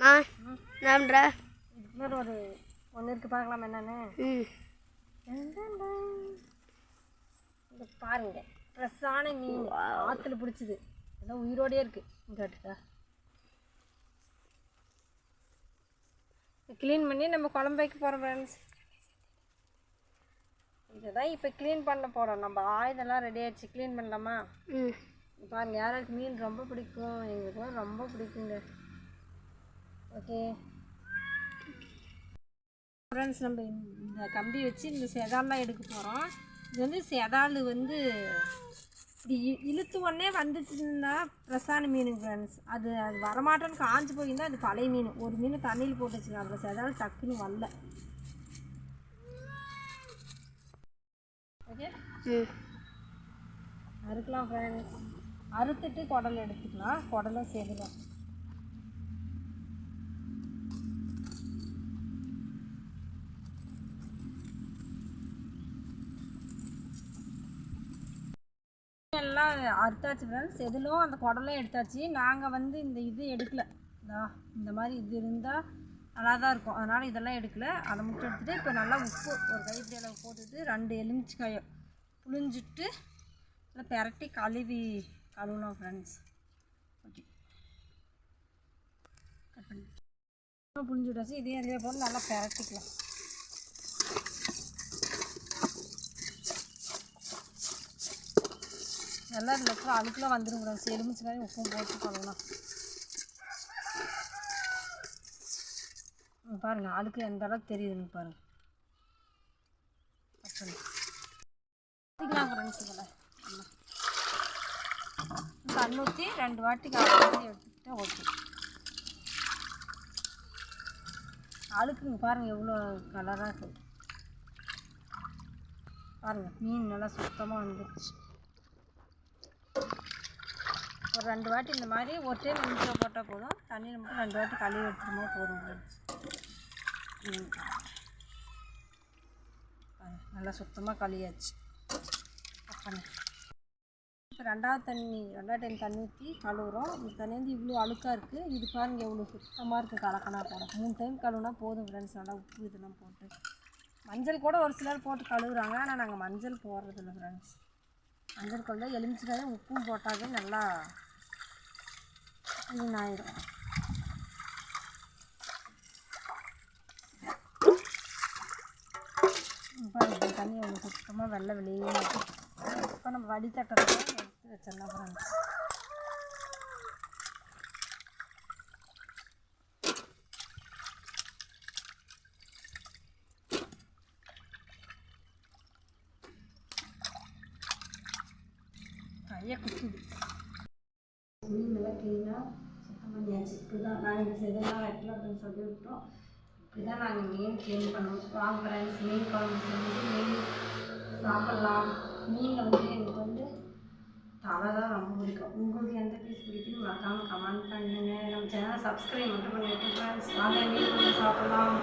ஆ நாம்டா இன்னொரு ஒன்று இருக்குது பார்க்கலாம் என்னென்னு. இந்த பாருங்க ஃப்ரெஷ்ஷான மீன் ஆற்றுல பிடிச்சிது, எல்லாம் உயிரோடே இருக்குது. இங்கே க்ளீன் பண்ணி நம்ம குழம்பு வைக்க போகிறோம் ஃப்ரெண்ட்ஸ். இதை தான் இப்போ க்ளீன் பண்ண போகிறோம். நம்ம ஆயுதெல்லாம் ரெடி ஆகிடுச்சு, க்ளீன் பண்ணலாமா? பாருங்கள், யாராருக்கு மீன் ரொம்ப பிடிக்கும், எங்களுக்குலாம் ரொம்ப பிடிக்குங்க. ஓகே ஃப்ரெண்ட்ஸ், நம்ம இந்த கம்பி வச்சு இந்த செதால்லாம் எடுக்க போகிறோம். இது வந்து செதால் வந்து இப்படி இழுத்து உடனே வந்துச்சுன்னா ஃப்ரெஷ்ஷான மீனுங்க ஃப்ரெண்ட்ஸ். அது வரமாட்டோன்னு காஞ்சி போயிருந்தால் அது பழைய மீன். ஒரு மீன் தண்ணியில் போட்டு வச்சுக்கலாம், அப்புறம் செதால் டக்குன்னு வரல. ஓகே அறுக்கலாம் ஃப்ரெண்ட்ஸ். அறுத்துட்டு குடல் எடுத்துக்கலாம், குடலும் சேர்த்துக்கலாம். எல்லாம் அறுத்தாச்சு ஃப்ரெண்ட்ஸ். எதிலும் அந்த குடலும் எடுத்தாச்சு. நாங்கள் வந்து இந்த இது எடுக்கலை, இந்த மாதிரி இது இருந்தால் நல்லா தான் இருக்கும், அதனால் இதெல்லாம் எடுக்கலை. அதை மட்டும் எடுத்துகிட்டு இப்போ நல்லா உப்பு ஒரு கைப்பிடி அளவு போட்டுட்டு 2 எலுமிச்சக்காயை புளிஞ்சிட்டு நல்லா பெரட்டி கழுவலாம் ஃப்ரெண்ட்ஸ். ஓகே கட் பண்ணி புளிஞ்சு விட்டாச்சு. இதே போல் நல்லா பெரட்டிக்கலாம். எல்லாம் இதில் இருக்கிற அழுக்கெலாம் வந்துடும் ஃப்ரெண்ட்ஸ். எலுமிச்சக்காயும் உப்பும் போட்டு கழுவலாம். பாருங்கள் அழுக்கு எந்த அளவுக்கு தெரியுதுன்னு பாருங்கள். ஊற்றிக்கலாம் ஃப்ரெண்ட்ஸ். இதில் தண்ணி ஊற்றி 2 வாட்டி எடுத்துக்கிட்டே ஓகே. அழுக்குங்க பாருங்கள் எவ்வளோ கலராக இருக்குது பாருங்கள். மீன் நல்லா சுத்தமாக வந்துடுச்சு. ஒரு 2 வாட்டி இந்த மாதிரி ஒரு டைம் இஞ்சில் போட்டால் போதும். தண்ணியில் மட்டும் 2 வாட்டி கழுவி எடுத்துட்டோம்னா போதும் ஃப்ரெண்ட்ஸ். நல்லா சுத்தமாக கழுவியாச்சு. இப்போ 2வது டைம் தண்ணி ஊற்றி கழுவுறோம். இந்த தண்ணி வந்து இவ்வளோ அழுக்காக இருக்குது. இது பாருங்கள் எவ்வளோ சுத்தமாக இருக்குது, கலக்கனா போட 3 டைம் கழுவுனா போதும் ஃப்ரெண்ட்ஸ். நல்லா உப்பு இதெல்லாம் போட்டு மஞ்சள் கூட ஒரு சிலர் போட்டு கழுவுறாங்க, ஆனால் நாங்கள் மஞ்சள் போடுறதில்ல ஃப்ரெண்ட்ஸ். மஞ்சள் கொள்ள எலுமிச்சக்காயும் உப்பும் போட்டாவே நல்லா க்ளீன் ஆயிடும். இப்போ தண்ணி ஒன்று சுத்தமாக வெளியே இப்போ நம்ம வடித்தட்டத்தை எடுத்து வச்சிடலாம் ஃப்ரெண்ட்ஸ். கையை குத்துது. மீன் நல்லா க்ளீனாக சுத்தம் பண்ணியாச்சு. இப்படி தான் நாங்கள் இந்த செதெல்லாம் வைக்கல அப்படின்னு சொல்லி விட்டோம். இப்படி தான் நாங்கள் மீன் க்ளீன் பண்ணுவோம். வாங்க ஃப்ரெண்ட்ஸ், மீன் குழம்பு செஞ்சு மீன் சாப்பிட்லாம். மீனில் வந்து எனக்கு வந்து தலை தான் ரொம்ப பிடிக்கும். உங்களுக்கு எந்த பீஸ் பிடிக்குன்னு மறக்காமல் கமெண்ட் பண்ணுங்கள். நம்ம சேனலை சப்ஸ்கிரைப் மட்டும் பண்ணிவிட்டு ஃப்ரெண்ட்ஸ் வாங்க மீன் குழம்பு சாப்பிட்லாம்.